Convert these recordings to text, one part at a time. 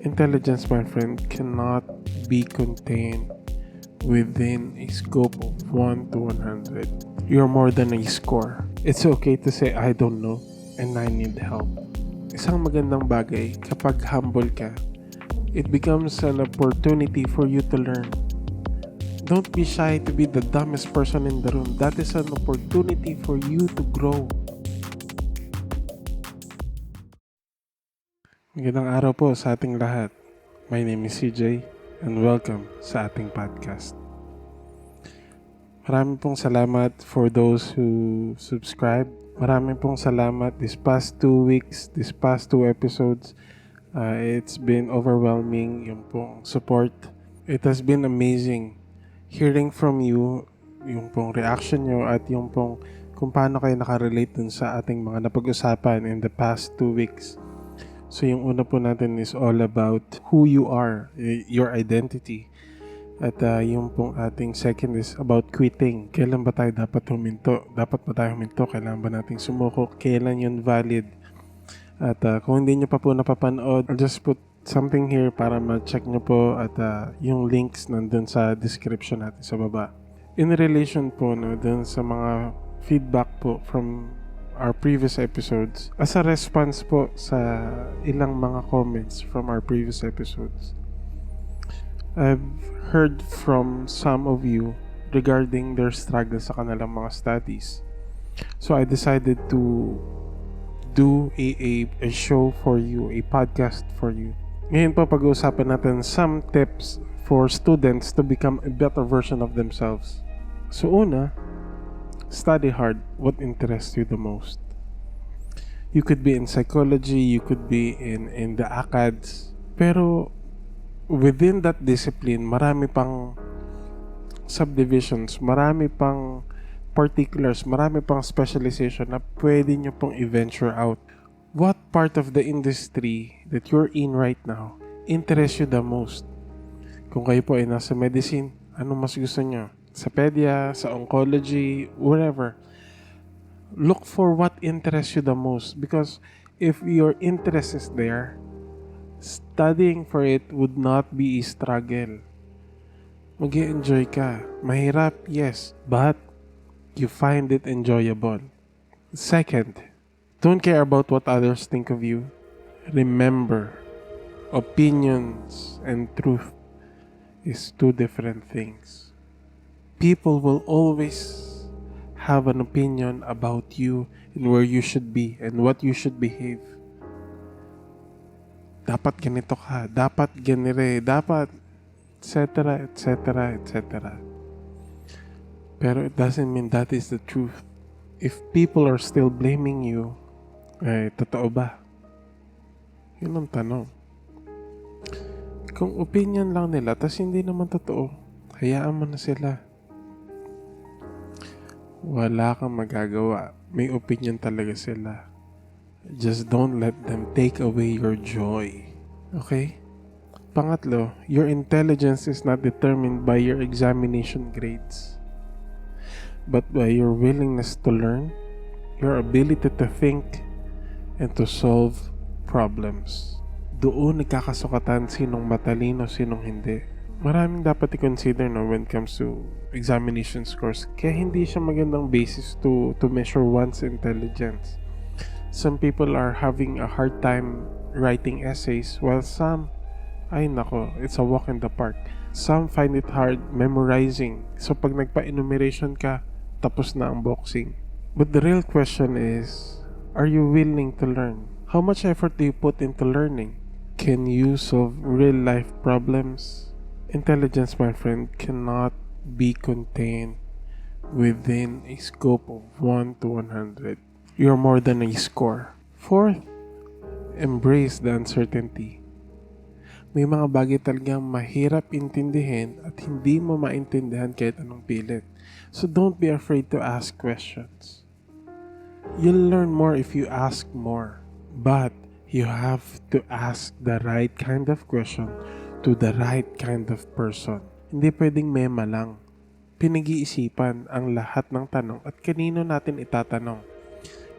Intelligence, my friend, cannot be contained within a scope of 1 to 100. You're more than a score. It's okay to say, I don't know and I need help. Isang magandang bagay kapag humble ka, it becomes an opportunity for you to learn. Don't be shy to be the dumbest person in the room. That is an opportunity for you to grow. Magandang araw po sa ating lahat. My name is CJ and welcome sa ating podcast. Maraming pong salamat for those who subscribe. Maraming pong salamat this past 2 weeks, this past 2 episodes. It's been overwhelming yung pong support. It has been amazing hearing from you, yung pong reaction nyo at yung pong kung paano kayo nakarelate dun sa ating mga napag-usapan in the past 2 weeks. So yung una po natin is all about who you are, your identity. At yung pong ating second is about quitting. Kailan ba tayo dapat huminto? Dapat ba tayo huminto? Kailan ba nating sumuko? Kailan yun valid? At kung hindi nyo pa po napapanood, I'll just put something here para ma-check nyo po at yung links nandun sa description natin sa baba. In relation po dun sa mga feedback po from our previous episodes, as a response po sa ilang mga comments from our previous episodes, I've heard from some of you regarding their struggle sa kanilang mga studies. So I decided to do a show for you, a podcast for you. Ngayon po pag-uusapan natin some tips for students to become a better version of themselves. So una, study hard what interests you the most. You could be in psychology, you could be in the ACADS, pero within that discipline, marami pang subdivisions, marami pang particulars, marami pang specialization na pwede nyo pong i-venture out. What part of the industry that you're in right now interests you the most? Kung kayo po ay nasa medicine, anong mas gusto nyo? Sa pedia, sa oncology, wherever. Look for what interests you the most, because if your interest is there, studying for it would not be a struggle. Mag-i-enjoy ka. Mahirap, yes, but you find it enjoyable. Second, don't care about what others think of you. Remember, opinions and truth is two different things. People will always have an opinion about you and where you should be and what you should behave. Dapat ganito ka, dapat ganire, dapat etc. etc. etc. Pero it doesn't mean that is the truth. If people are still blaming you, totoo ba? Yun ang tanong. Kung opinion lang nila, tas hindi naman totoo, hayaan mo na sila. Wala kang magagawa. May opinion talaga sila. Just don't let them take away your joy. Okay? Pangatlo, your intelligence is not determined by your examination grades, but by your willingness to learn, your ability to think, and to solve problems. Doon nagkakasukatan sinong matalino, sinong hindi. Maraming dapat i-consider when it comes to examination scores. Kaya hindi siya magandang basis to measure one's intelligence. Some people are having a hard time writing essays, while some, ay nako, it's a walk in the park. Some find it hard memorizing. So pag nagpa-enumeration ka, tapos na ang boxing. But the real question is, are you willing to learn? How much effort do you put into learning? Can you solve real life problems? Intelligence, my friend, cannot be contained within a scope of 1 to 100. You're more than a score. Fourth, embrace the uncertainty. May mga bagay talagang mahirap intindihin at hindi mo maintindihan kahit anong pilit. So don't be afraid to ask questions. You'll learn more if you ask more. But you have to ask the right kind of question to the right kind of person. Hindi pwedeng mema lang. Pinag-iisipan ang lahat ng tanong at kanino natin itatanong.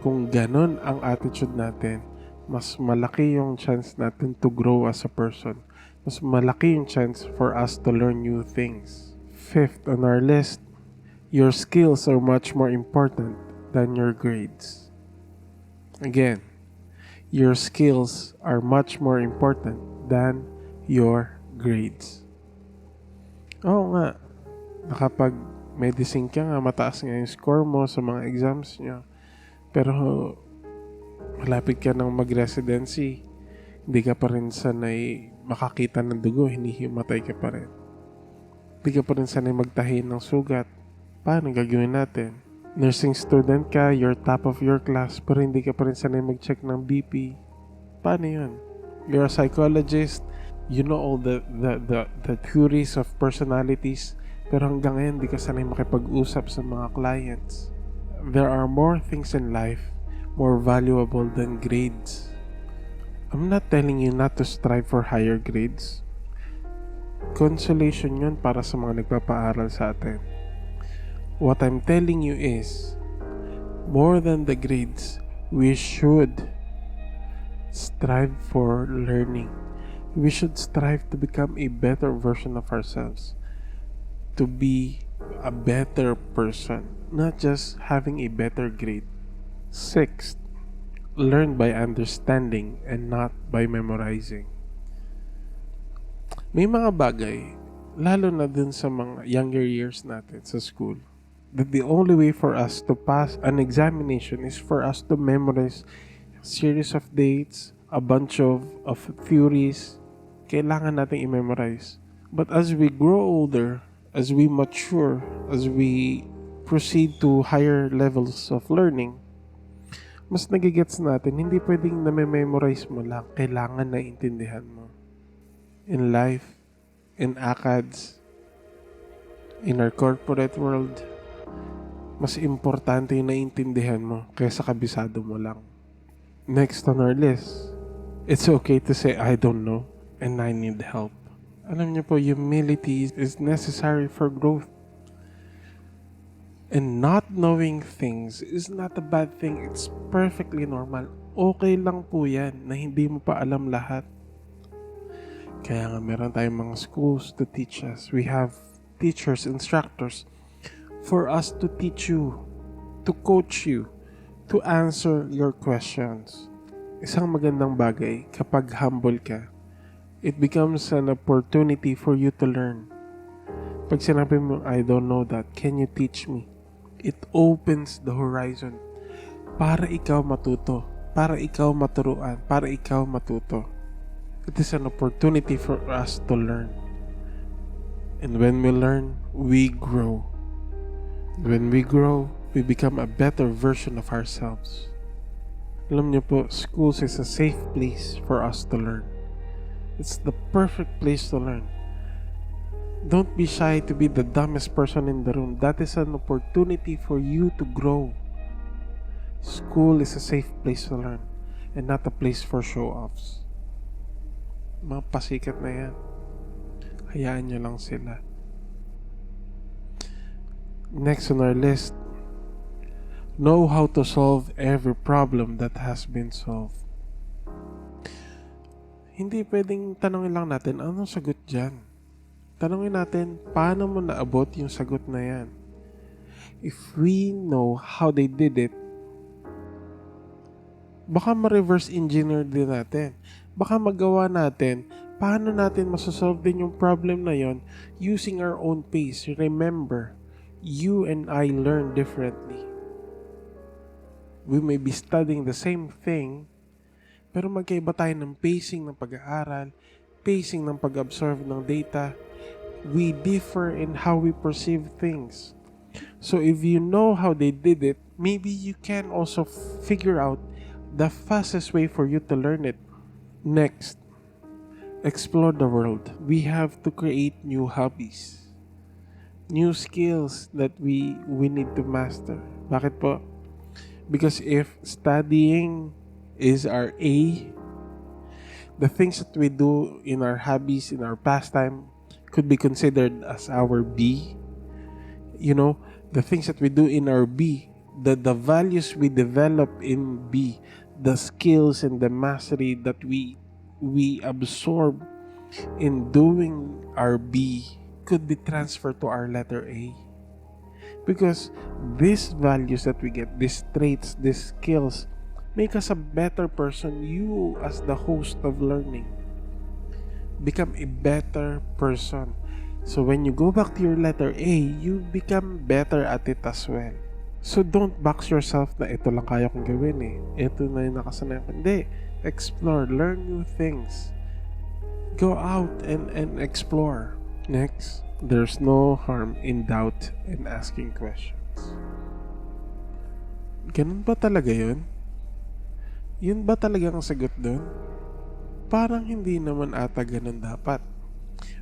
Kung ganon ang attitude natin, mas malaki yung chance natin to grow as a person. Mas malaki yung chance for us to learn new things. Fifth on our list, your skills are much more important than your grades. Again, your skills are much more important than your grades. Oo nga, nakapag medicine ka nga, mataas nga yung score mo sa mga exams nyo. Pero malapit ka ng mag-residency, hindi ka pa rin sanay makakita ng dugo, hinihimatay ka pa rin. Hindi ka pa rin sanay magtahi ng sugat. Paano gagawin natin? Nursing student ka, you're top of your class, pero hindi ka pa rin sanay mag-check ng BP. Paano yun? You're a psychologist, you know all the theories of personalities, pero hanggang ngayon hindi ka sanay makipag-usap sa mga clients. There are more things in life more valuable than grades. I'm not telling you not to strive for higher grades. Consolation yun para sa mga nagpapaaral sa atin. What I'm telling you is, more than the grades, we should strive for learning. We should strive to become a better version of ourselves. To be a better person, not just having a better grade. Sixth, learn by understanding and not by memorizing. May mga bagay, lalo na dun sa mga younger years natin sa school, that the only way for us to pass an examination is for us to memorize a series of dates, a bunch of theories. Kailangan natin i-memorize. But as we grow older, as we mature, as we proceed to higher levels of learning, mas nagigets natin, hindi pwedeng na-memorize mo lang. Kailangan na intindihan mo. In life, in ACADS, in our corporate world, mas importante yung naiintindihan mo kaysa kabisado mo lang. Next on our list, it's okay to say, I don't know and I need help. Alam niyo po, humility is necessary for growth. And not knowing things is not a bad thing. It's perfectly normal. Okay lang po yan na hindi mo pa alam lahat. Kaya nga meron tayong mga schools to teach us. We have teachers, instructors for us to teach you, to coach you, to answer your questions. Isang magandang bagay kapag humble ka, it becomes an opportunity for you to learn. Pag sinabi mo, I don't know that, can you teach me? It opens the horizon para ikaw matuto, para ikaw maturuan, para ikaw matuto. It is an opportunity for us to learn. And when we learn, we grow. When we grow, we become a better version of ourselves. Alam niyo po, schools is a safe place for us to learn. It's the perfect place to learn. Don't be shy to be the dumbest person in the room. That is an opportunity for you to grow. School is a safe place to learn and not a place for show-offs. Mga pasikat na yan. Hayaan nyo lang sila. Next on our list, know how to solve every problem that has been solved. Hindi pwedeng tanongin lang natin, anong sagot dyan? Tanungin natin, paano mo naabot yung sagot na yan? If we know how they did it, baka ma-reverse engineer din natin. Baka magawa natin, paano natin masasolve din yung problem na yon using our own pace. Remember, you and I learn differently. We may be studying the same thing, pero magkaiba tayo ng pacing ng pag-aaral, pacing ng pag-absorb ng data. We differ in how we perceive things. So if you know how they did it, maybe you can also figure out the fastest way for you to learn it. Next, explore the world. We have to create new hobbies, new skills that we need to master. Bakit po? Because if studying is our A, the things that we do in our hobbies, in our pastime, could be considered as our B. You know, the things that we do in our B, the values we develop in B, the skills and the mastery that we absorb in doing our B could be transferred to our letter A. Because these values that we get, these traits, these skills, make us a better person. You, as the host of learning, become a better person. So when you go back to your letter A, you become better at it as well. So don't box yourself na ito lang kaya kong gawin eh. Ito na yung nakasanayan ko. Hindi. Explore. Learn new things. Go out and explore. Next, there's no harm in doubt and asking questions. Ganun ba talaga yun? Yun ba talaga ang sagot doon? Parang hindi naman ata ganun dapat.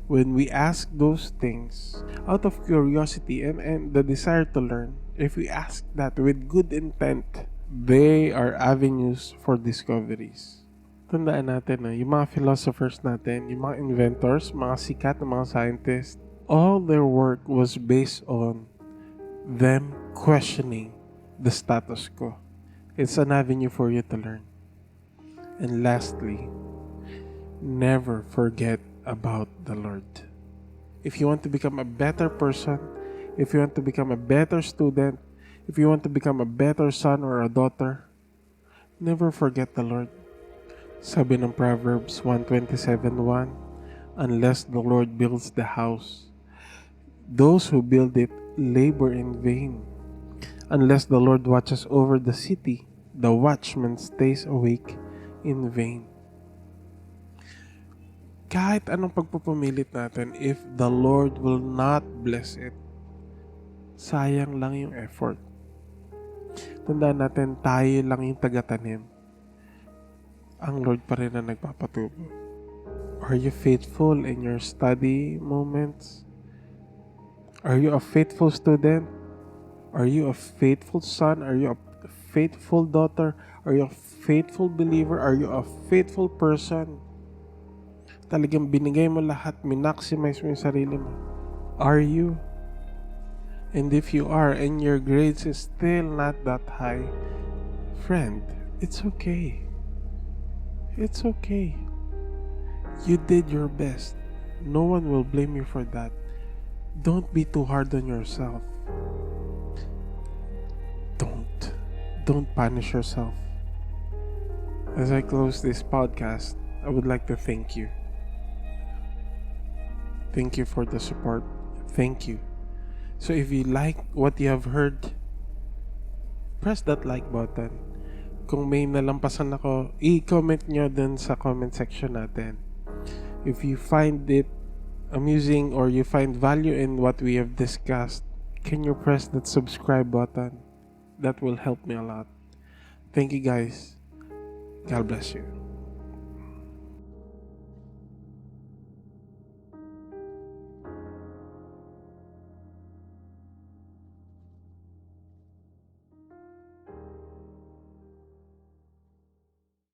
When we ask those things out of curiosity and the desire to learn, if we ask that with good intent, they are avenues for discoveries. Tandaan natin na yung mga philosophers natin, yung mga inventors, mga sikat na mga scientists, all their work was based on them questioning the status quo. It's an avenue for you to learn. And lastly, never forget about the Lord. If you want to become a better person, if you want to become a better student, if you want to become a better son or a daughter, never forget the Lord. Sabi ng Proverbs 127:1, unless the Lord builds the house, those who build it labor in vain. Unless the Lord watches over the city, the watchman stays awake in vain. Kahit anong pagpupumilit natin, if the Lord will not bless it, sayang lang yung effort. Tandaan natin, tayo lang yung tagatanim. Ang Lord pa rin ang nagpapatubo. Are you faithful in your study moments? Are you a faithful student? Are you a faithful son? Are you a faithful daughter? Are you a faithful believer? Are you a faithful person? Talagang binigay mo lahat, minaximize mo yung sarili mo. Are you? And if you are, and your grades is still not that high, friend, it's okay. It's okay. You did your best. No one will blame you for that. Don't be too hard on yourself. Don't punish yourself. As I close this podcast, I would like to thank you. Thank you for the support. Thank you. So if you like what you have heard, press that like button. Kung may nalampasan ako, i-comment nyo dun sa comment section natin. If you find it amusing or you find value in what we have discussed, can you press that subscribe button? That will help me a lot. Thank you guys. God bless you.